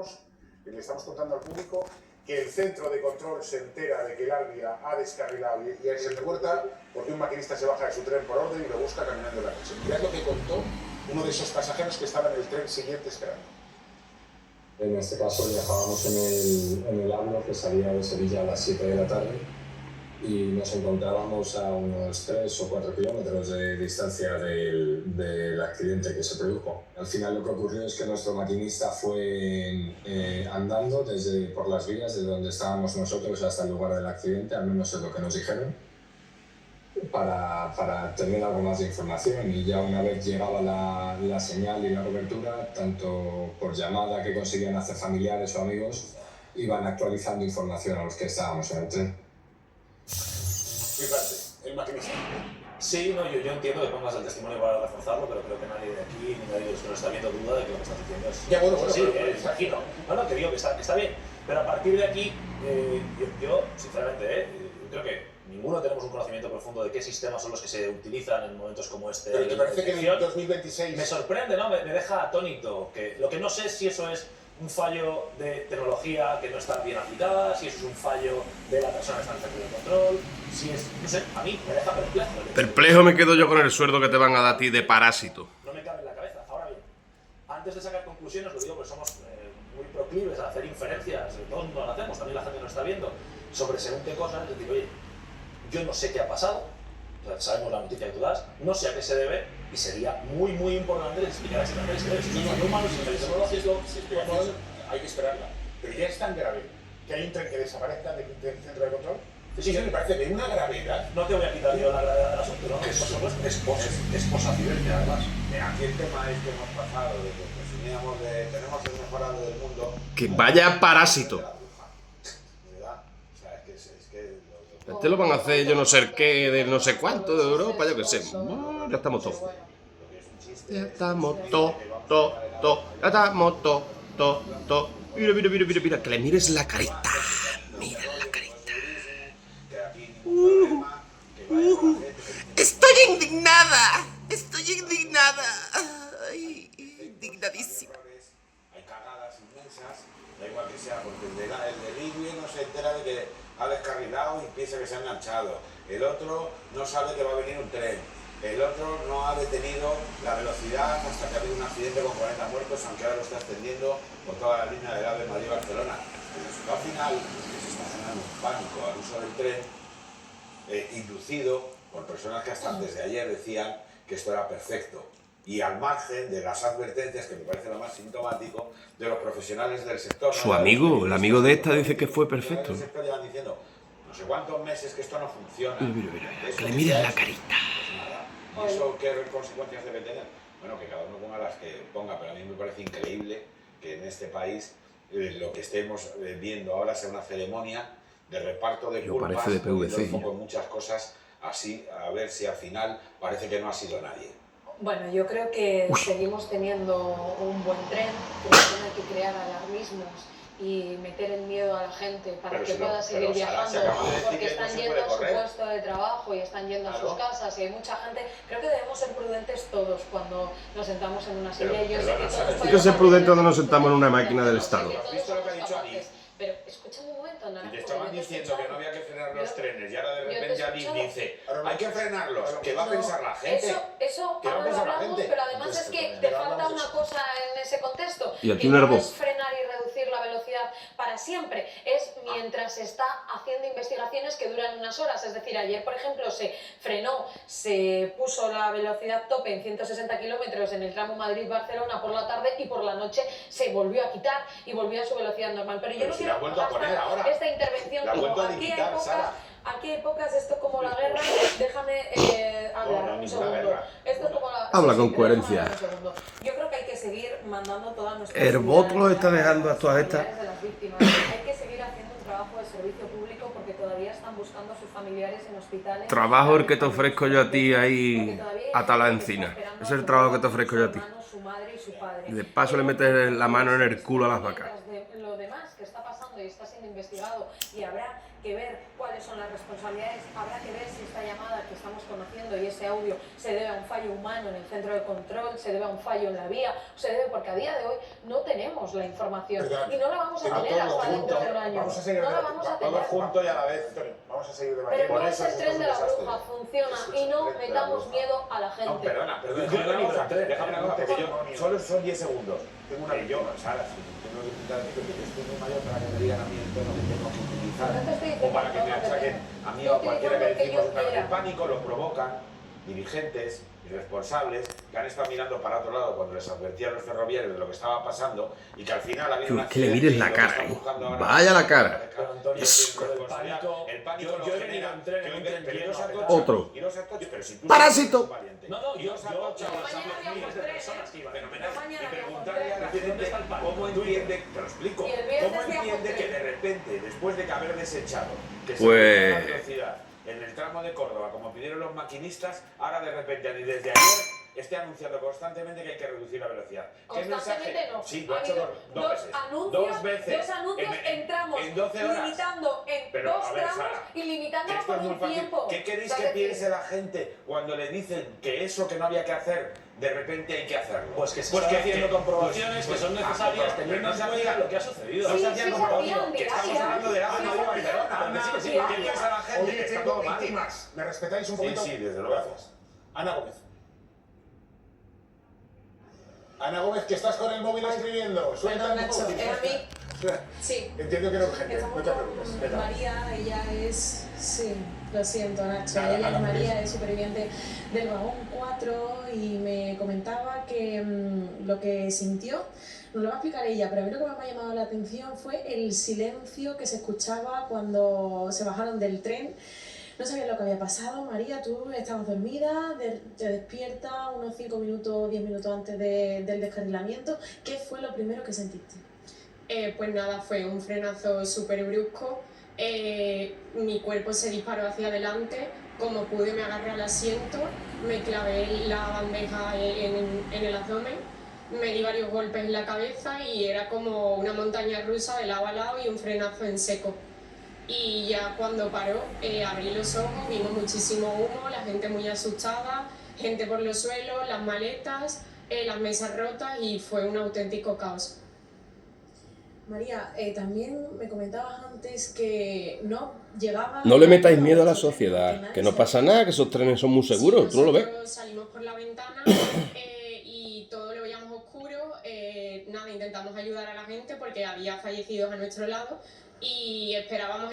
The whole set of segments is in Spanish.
contamos, le estamos contando al público que el centro de control se entera de que el Albia ha descarrilado y se revuelta porque un maquinista se baja de su tren por orden y lo busca caminando en la noche. Mirad lo que contó uno de esos pasajeros que estaba en el tren siguiente esperando. En este caso viajábamos en el Avlo que salía de Sevilla a las 7 de la tarde y nos encontrábamos a unos 3 o 4 kilómetros de distancia del accidente que se produjo. Al final lo que ocurrió es que nuestro maquinista fue andando por las vías desde donde estábamos nosotros hasta el lugar del accidente, al menos es lo que nos dijeron, para tener algo más de información, y ya una vez llegaba la señal y la cobertura, tanto por llamada que conseguían hacer familiares o amigos, iban actualizando información a los que estábamos en el tren. Fíjate, el maquinista. Sí, no, yo entiendo que pongas el testimonio para reforzarlo, pero creo que nadie de aquí ni nadie de los que nos está viendo duda de que lo que estás diciendo es... Ya, bueno, sí, pero imagino. No, te digo que está bien, pero a partir de aquí, yo sinceramente, yo creo que ninguno tenemos un conocimiento profundo de qué sistemas son los que se utilizan en momentos como este. Pero ¿te parece que en el 2026... Me sorprende, ¿no? Me deja atónito. Lo que no sé es si eso es un fallo de tecnología que no está bien aplicada, si eso es un fallo de la persona que está en el centro de control, si es... No sé, a mí me deja perplejo. Perplejo me quedo yo con el sueldo que te van a dar a ti de parásito. No me cabe en la cabeza. Ahora bien, antes de sacar conclusiones, lo digo porque somos muy proclives a hacer inferencias, todos no lo hacemos, también la gente nos está viendo, sobre según qué cosas, es decir, oye, yo no sé qué ha pasado, o sea, sabemos la noticia que tú das, no sé a qué se debe, y sería muy, muy importante explicar a qué se debe. Si es un fallo humano, si es un fallo tecnológico, hay que esperarla. Pero ya es tan grave que hay un tren que desaparezca del centro de control. Sí, me parece de una gravedad. no te voy a quitar yo la gravedad del asunto, ¿no? Es posaccidente, además. Aquí el tema es que hemos pasado de que presumíamos de tenemos el mejor ave del mundo. Que vaya parásito. ¿Verdad? O sea, es que Este lo van a hacer yo no sé qué, de no sé cuánto, de Europa, yo qué sé. Bueno, ya estamos todos. Ya estamos todos. Ya estamos todos. Mira, que le mires la carita. Mira la carita. Estoy indignada. Ay, indignadísima. hay cagadas inmensas, da igual que sea, porque el de Libre no se entera de que ha descarrilado y piensa que se ha enganchado. El otro no sabe que va a venir un tren. El otro no ha detenido la velocidad hasta que ha habido un accidente con 40 muertos, aunque ahora lo está extendiendo por toda la línea del AVE Madrid-Barcelona. El resultado final es que se está generando un pánico al uso del tren, inducido por personas que hasta antes de ayer decían que esto era perfecto. Y al margen de las advertencias, que me parece lo más sintomático, de los profesionales del sector. Su amigo, el amigo de esta, dice que fue perfecto. El sector llevan diciendo no sé cuántos meses que esto no funciona. Mira, que le mires la carita. ¿Y eso qué consecuencias debe tener? Bueno, que cada uno ponga las que ponga, pero a mí me parece increíble que en este país lo que estemos viendo ahora sea una ceremonia de reparto de culpas, parece de PVC, un poco en muchas cosas, así, a ver si al final parece que no ha sido nadie. Bueno, yo creo que seguimos teniendo un buen tren, que no tiene que crear alarmismos y meter el miedo a la gente para que pueda seguir viajando, porque están yendo a su puesto de trabajo y están yendo a sus casas y hay mucha gente. Creo que debemos ser prudentes todos cuando nos sentamos en una silla y yo sé que todos Hay que ser prudentes cuando nos sentamos en una máquina del Estado. ¿Has visto lo que ha dicho Adif? Pero escúchame un momento, Naranjo. Y te estaban diciendo que no había que frenar los trenes y ahora de yo te repente he Adif escuchado. dice hay que frenarlos, ¿qué va a pensar la gente? Eso ¿Qué va a ahora lo pensar la hablamos, gente? pero además es que te falta una cosa en ese contexto, Y aquí que un no herbo. es frenar y reducir la velocidad para siempre, es mientras se está haciendo investigaciones que duran unas horas. Es decir, ayer, por ejemplo, se frenó, se puso la velocidad tope en 160 kilómetros en el tramo Madrid-Barcelona por la tarde y por la noche se volvió a quitar y volvió a su velocidad normal. Pero yo no si quiero la ha vuelto a poner ahora. esta intervención. La ha vuelto a Aquí hay limitar, pocas, Sara. aquí hay pocas, esto como la guerra, déjame hablar un segundo. guerra. Esto es como la... Habla con pero coherencia. déjame un segundo. Yo creo que hay que seguir mandando toda nuestra... El voto lo está dejando a todas estas. de las víctimas. Hay que seguir haciendo un trabajo de servicio público porque todavía están buscando a sus familiares en hospitales. Trabajo el que te ofrezco yo a ti ahí hasta la encina. Ese es el trabajo que te ofrezco yo a ti. Su madre y su padre. Y de paso le metes la mano en el culo a las vacas. Lo demás que está pasando y está siendo investigado y habrá que ver cuáles son las responsabilidades, habrá que ver si esta llamada que estamos conociendo y ese audio se debe a un fallo humano en el centro de control, se debe a un fallo en la vía, se debe porque a día de hoy no tenemos la información y no la vamos a tener hasta dentro de un año. Vamos a seguir no la vamos a tener. Todo junto y a la vez. Vamos a seguir Pero debatiendo. no es el tren de la bruja, funciona y no metamos miedo a la gente. No, perdona, Yo he venido al tren. déjame una cosa, porque yo solo son 10 segundos. Tengo una Yo, Sara, si tengo que intentar decir que yo estoy muy mayor para que me digan a mí el tono que tengo que utilizar, No te estoy o diciendo para que me todo, achaquen a mí o a cualquiera que decimos el pánico lo provocan dirigentes irresponsables que han estado mirando para otro lado cuando les advertían los ferroviarios de lo que estaba pasando y que al final ha habido una Que le mires la cara, vaya la cara. Pero Antonio, el pánico yo he venido en tren, pero lleno, Otro. y no se atocha, pero si tú ¡Parásito! eres valiente. No, yo mañana había miles de tren, personas que iban. Fenomenal. Mañana Y había preguntarle a la ¿Dónde gente está el pánico? cómo entiende, te lo explico, Y el viernes cómo había entiende tren. que de repente, después de que haber desechado que se Pues- reduzca la velocidad en el tramo de Córdoba, como pidieron los maquinistas, ahora de repente, ni desde ayer, esté anunciando constantemente que hay que reducir la velocidad. ¿Qué Constantemente mensaje? no. Sí, lo ha Ha hecho habido dos veces. anuncios, Dos veces. dos anuncios en tramos, en 12 horas. limitando en Pero, dos a ver, tramos Sara, y limitándolo Esto es por muy un fácil. tiempo. ¿Qué queréis O sea, que es decir, piense la gente cuando le dicen que eso que no había que hacer, de repente hay que hacerlo? Pues que se están haciendo comprobaciones que son necesarias teniendo en cuenta lo que ha sucedido. No Sí, se hacían sí, comprobaciones, se que estamos hacían, hablando del agua sí, de se Barcelona. hacían. Anda, Sí, ¿qué piensa la gente? Oye, Que está tengo todo mal. víctimas. ¿Me respetáis un Sí, poquito? sí, desde luego. Gracias. Ana Gómez. Ana Gómez, que estás con el móvil escribiendo. Perdón, Suelta el Nacho, móvil. a mí. Sí. Entiendo que era urgente, Estamos no te con preocupes. María, ella es. Sí, lo siento, Nacho. Nada, Ella nada, es María, María. es superviviente del vagón 4 y me comentaba que lo que sintió, nos lo va a explicar ella, pero a mí lo que más me ha llamado la atención fue el silencio que se escuchaba cuando se bajaron del tren. No sabía lo que había pasado. María, tú estabas dormida, te despiertas unos 5 minutos, 10 minutos antes del descarrilamiento. ¿Qué fue lo primero que sentiste? Pues nada, fue un frenazo súper brusco. Mi cuerpo se disparó hacia adelante. Como pude, me agarré al asiento, me clavé la bandeja en el abdomen, me di varios golpes en la cabeza y era como una montaña rusa de lado a lado y un frenazo en seco. Y ya cuando paró, abrí los ojos, vimos muchísimo humo, la gente muy asustada, gente por los suelos, las maletas, las mesas rotas y fue un auténtico caos. María, también me comentabas antes que no llegaba... No le metáis miedo a la sociedad, que no pasa nada, que esos trenes son muy seguros, ¿tú no lo ves? Nosotros salimos por la ventana y todo lo veíamos oscuro, nada, intentamos ayudar a la gente porque había fallecidos a nuestro lado y esperábamos,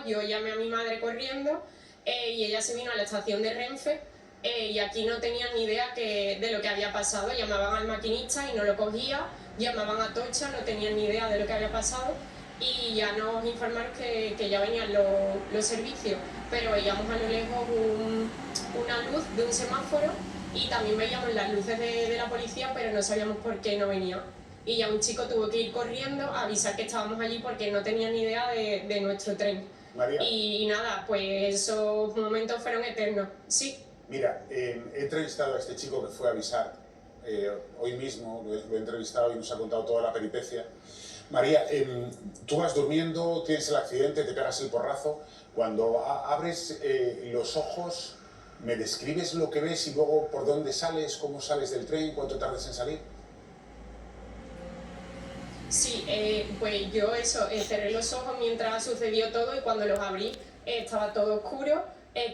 yo llamé a mi madre corriendo y ella se vino a la estación de Renfe y aquí no tenían ni idea de lo que había pasado, llamaban al maquinista y no lo cogía, llamaban a Tocha, no tenían ni idea de lo que había pasado y ya nos informaron que ya venían los servicios, pero veíamos a lo lejos una luz de un semáforo y también veíamos las luces de la policía, pero no sabíamos por qué no venía. Y ya un chico tuvo que ir corriendo a avisar que estábamos allí porque no tenía ni idea de nuestro tren. María. Y nada, pues esos momentos fueron eternos, sí. Mira, he entrevistado a este chico que fue a avisar hoy mismo, lo he entrevistado y nos ha contado toda la peripecia. María, tú vas durmiendo, tienes el accidente, te pegas el porrazo. Cuando abres los ojos, ¿me describes lo que ves y luego por dónde sales, cómo sales del tren, cuánto tardas en salir? Sí, pues yo cerré los ojos mientras sucedió todo y cuando los abrí estaba todo oscuro,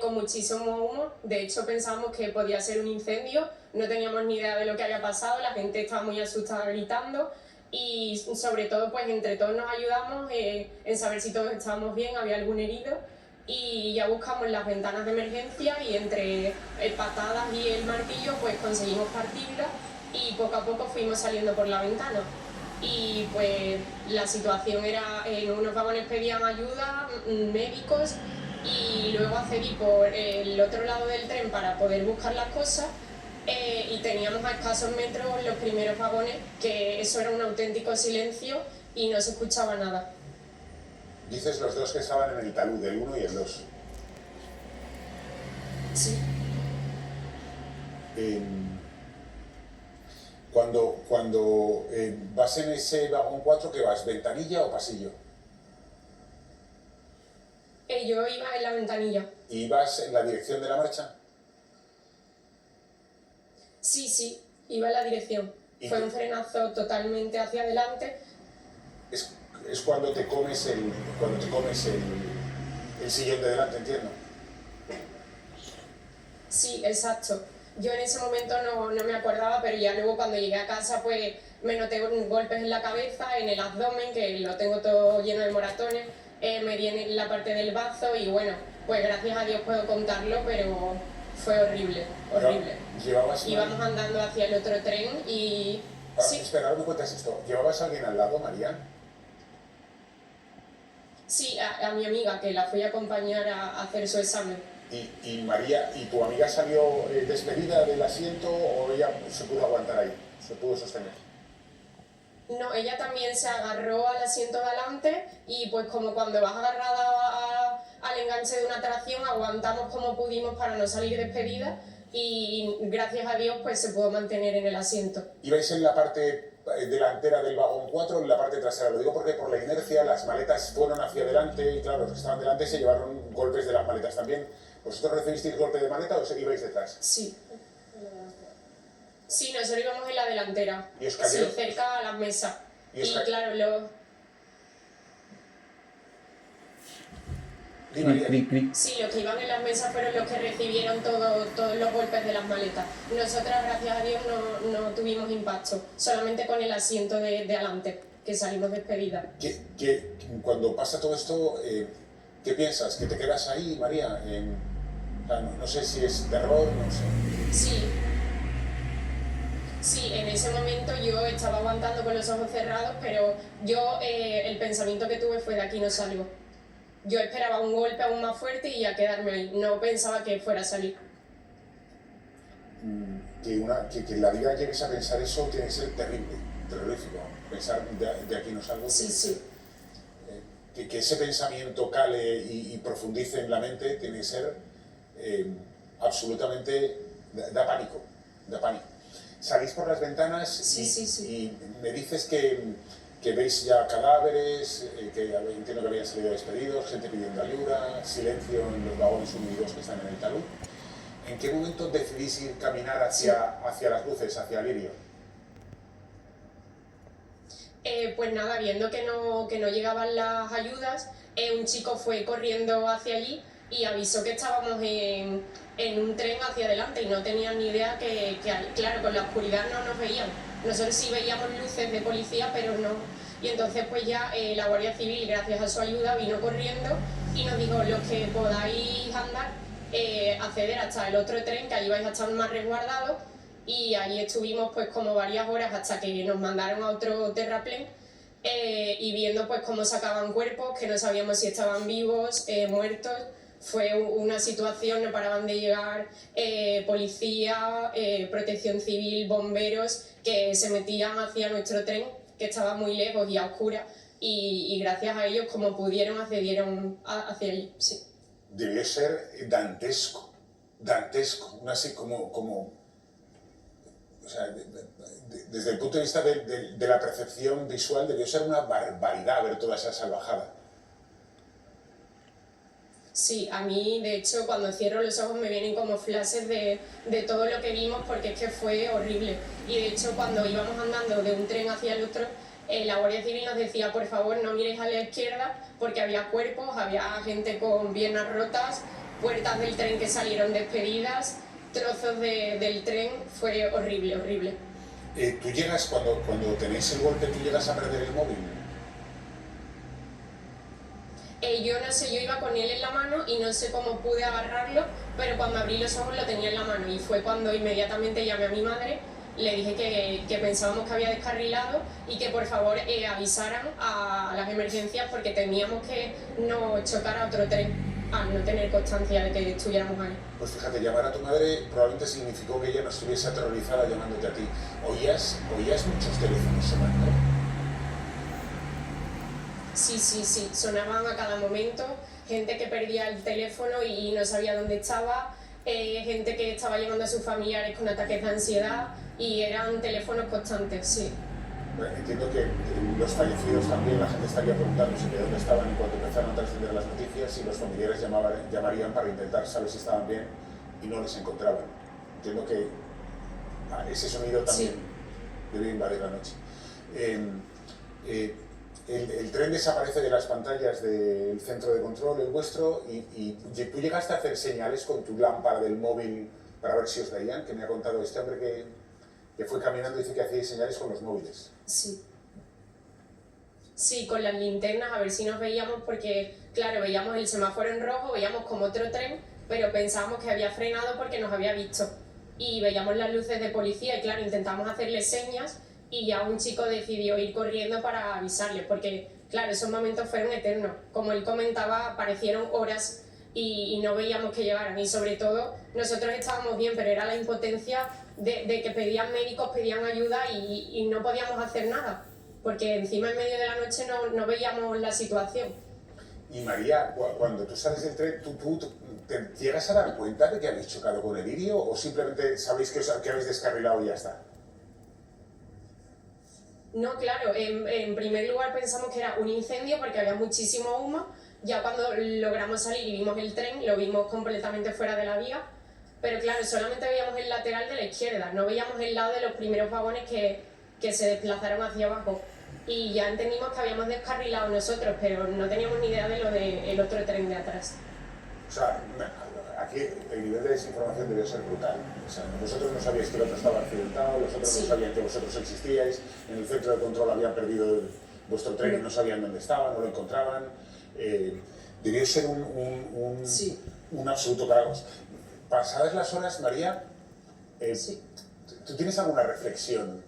con muchísimo humo. De hecho pensábamos que podía ser un incendio, no teníamos ni idea de lo que había pasado, la gente estaba muy asustada gritando y sobre todo pues entre todos nos ayudamos en saber si todos estábamos bien, había algún herido y ya buscamos las ventanas de emergencia y entre patadas y el martillo pues conseguimos partirlas y poco a poco fuimos saliendo por la ventana. Y pues la situación era, en unos vagones pedían ayuda, médicos, y luego accedí por el otro lado del tren para poder buscar las cosas y teníamos a escasos metros los primeros vagones, que eso era un auténtico silencio y no se escuchaba nada. Dices los dos que estaban en el talud, el 1 y el 2. Sí. Cuando vas en ese vagón 4, ¿qué vas? ¿Ventanilla o pasillo? Yo iba en la ventanilla. ¿Y ibas en la dirección de la marcha? Sí, iba en la dirección. Fue un frenazo totalmente hacia adelante. Es cuando te comes el sillón de delante, entiendo. Sí, exacto. Yo en ese momento no me acordaba, pero ya luego cuando llegué a casa pues me noté golpes en la cabeza, en el abdomen, que lo tengo todo lleno de moratones, me di en la parte del bazo y bueno, pues gracias a Dios puedo contarlo, pero fue horrible. Íbamos andando hacia el otro tren y... sí. Espera, ahora me cuentas esto. ¿Llevabas a alguien al lado, María? Sí, a mi amiga, que la fui a acompañar a hacer su examen. ¿Y María, y tu amiga salió despedida del asiento o ella se pudo aguantar ahí? ¿Se pudo sostener? No, ella también se agarró al asiento de adelante y pues como cuando vas agarrada al enganche de una tracción, aguantamos como pudimos para no salir despedida y gracias a Dios pues se pudo mantener en el asiento. ¿Ibais en la parte delantera del vagón 4 o en la parte trasera? Lo digo porque por la inercia las maletas fueron hacia adelante y claro, los que estaban delante se llevaron golpes de las maletas también. ¿Vosotros recibisteis golpe de maleta o ibais detrás? Sí. Sí, nosotros íbamos en la delantera. ¿Y os cayeron? Sí, cerca a las mesas. Y claro, sí, los que iban en las mesas fueron los que recibieron todos los golpes de las maletas. Nosotras, gracias a Dios, no tuvimos impacto, solamente con el asiento de adelante, que salimos despedidas. Cuando pasa todo esto, ¿qué piensas? ¿Que te quedas ahí, María? No sé si es terror, no sé. Sí, en ese momento yo estaba aguantando con los ojos cerrados, pero yo el pensamiento que tuve fue de aquí no salgo. Yo esperaba un golpe aún más fuerte y ya quedarme ahí, no pensaba que fuera a salir. Que en la vida llegues a pensar eso tiene que ser terrible, terrorífico. Pensar de aquí no salgo. Sí. Que ese pensamiento cale y profundice en la mente tiene que ser absolutamente... da pánico. Salís por las ventanas y me dices que veis ya cadáveres, que entiendo que habían salido despedidos, gente pidiendo ayuda, silencio en los vagones 1 y 2 que están en el talud. ¿En qué momento decidís ir caminar hacia las luces, hacia Lirio? Pues nada, viendo que no llegaban las ayudas, un chico fue corriendo hacia allí y avisó que estábamos en un tren hacia adelante y no tenían ni idea que claro, con la oscuridad no nos veían. Nosotros sí veíamos luces de policía, pero no. Y entonces pues ya la Guardia Civil, gracias a su ayuda, vino corriendo y nos dijo, los que podáis andar, acceder hasta el otro tren, que allí vais a estar más resguardados. Y allí estuvimos pues como varias horas hasta que nos mandaron a otro terraplén y viendo pues cómo sacaban cuerpos, que no sabíamos si estaban vivos, muertos. Fue una situación, no paraban de llegar policía, protección civil, bomberos, que se metían hacia nuestro tren, que estaba muy lejos y a oscuras, y gracias a ellos, como pudieron, accedieron hacia allí. Sí. Debió ser dantesco, así como o sea, desde el punto de vista de la percepción visual, debió ser una barbaridad ver toda esa salvajada. Sí, a mí, de hecho, cuando cierro los ojos me vienen como flashes de todo lo que vimos, porque es que fue horrible. Y de hecho, cuando íbamos andando de un tren hacia el otro, la Guardia Civil nos decía, por favor, no miréis a la izquierda, porque había cuerpos, había gente con piernas rotas, puertas del tren que salieron despedidas, trozos del tren. Fue horrible. ¿Tú llegas, cuando tenéis el golpe, tú llegas a perder el móvil? Yo no sé, yo iba con él en la mano y no sé cómo pude agarrarlo, pero cuando abrí los ojos lo tenía en la mano y fue cuando inmediatamente llamé a mi madre, le dije que pensábamos que había descarrilado y que por favor avisaran a las emergencias porque temíamos que nos chocara otro tren al no tener constancia de que estuviéramos ahí. Pues fíjate, llamar a tu madre probablemente significó que ella no estuviese aterrorizada llamándote a ti. ¿Oías muchos teléfonos sonando? Sí, sonaban a cada momento, gente que perdía el teléfono y no sabía dónde estaba, gente que estaba llamando a sus familiares con ataques de ansiedad y eran teléfonos constantes, sí. entiendo que los fallecidos también, la gente estaría preguntándose de dónde estaban en cuanto empezaron a trascender las noticias y los familiares llamarían para intentar saber si estaban bien y no les encontraban. Entiendo que ese sonido también debe invadir la noche. El tren desaparece de las pantallas del centro de control, el vuestro, y tú llegaste a hacer señales con tu lámpara del móvil para ver si os veían, que me ha contado este hombre que fue caminando y dice que hacía señales con los móviles. Sí. Sí, con las linternas a ver si nos veíamos porque, claro, veíamos el semáforo en rojo, veíamos como otro tren, pero pensábamos que había frenado porque nos había visto. Y veíamos las luces de policía y, claro, intentamos hacerle señas y ya un chico decidió ir corriendo para avisarle porque, claro, esos momentos fueron eternos. Como él comentaba, parecieron horas y no veíamos que llegaran. Y sobre todo, nosotros estábamos bien, pero era la impotencia de que pedían médicos, pedían ayuda y no podíamos hacer nada. Porque encima en medio de la noche no veíamos la situación. Y María, cuando tú sales del tren, ¿tú te llegas a dar cuenta de que habéis chocado con el Irio o simplemente sabéis que habéis descarrilado y ya está? No, claro, en primer lugar pensamos que era un incendio porque había muchísimo humo. Ya cuando logramos salir y vimos el tren, lo vimos completamente fuera de la vía. Pero claro, solamente veíamos el lateral de la izquierda, no veíamos el lado de los primeros vagones que se desplazaron hacia abajo. Y ya entendimos que habíamos descarrilado nosotros, pero no teníamos ni idea de lo del otro tren de atrás. O sea, aquí el nivel de desinformación debió ser brutal. O sea, vosotros no sabíais que el otro estaba accidentado, los otros no sabían que vosotros existíais, en el centro de control habían perdido vuestro tren y no sabían dónde estaba, no lo encontraban. Debió ser un absoluto caos. Pasadas las horas, María, ¿tú tienes alguna reflexión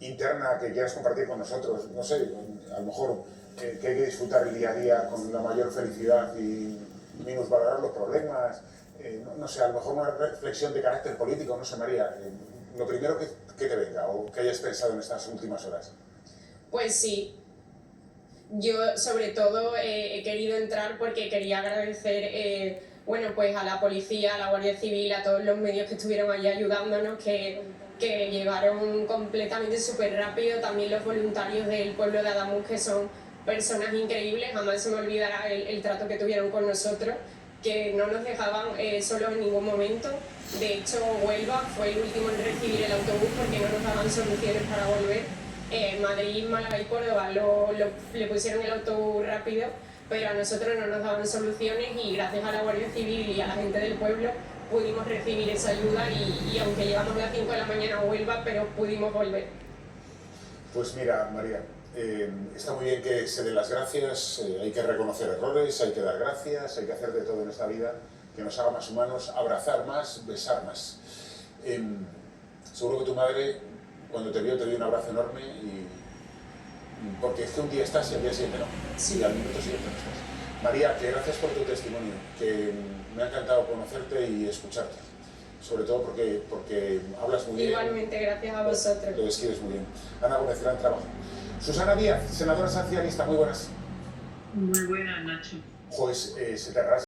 interna que quieras compartir con nosotros? No sé, a lo mejor que hay que disfrutar el día a día con la mayor felicidad y minusvalorar los problemas. No sé, a lo mejor una reflexión de carácter político, no sé, María. Lo primero que te venga o que hayas pensado en estas últimas horas. Pues sí. Yo sobre todo he querido entrar porque quería agradecer bueno, pues a la policía, a la Guardia Civil, a todos los medios que estuvieron allí ayudándonos, que llegaron completamente súper rápido, también los voluntarios del pueblo de Adamuz, que son personas increíbles, jamás se me olvidará el trato que tuvieron con nosotros, que no nos dejaban solos en ningún momento. De hecho, Huelva fue el último en recibir el autobús porque no nos daban soluciones para volver. Madrid, Málaga y Córdoba le pusieron el autobús rápido, pero a nosotros no nos daban soluciones y gracias a la Guardia Civil y a la gente del pueblo pudimos recibir esa ayuda y aunque llegamos a las 5 de la mañana a Huelva, pero pudimos volver. Pues mira, María, está muy bien que se den las gracias, hay que reconocer errores, hay que dar gracias, hay que hacer de todo en esta vida que nos haga más humanos, abrazar más, besar más. Seguro que tu madre, cuando te vio un abrazo enorme porque es que un día estás y al día siguiente no, y al minuto siguiente no estás. María, que gracias por tu testimonio, que me ha encantado conocerte y escucharte, sobre todo porque hablas muy bien. Igualmente, gracias a vosotros. Lo describes muy bien. Ana Gómez, gran trabajo. Susana Díaz, senadora socialista, muy buenas. Muy buenas, Nacho. Pues se te rasga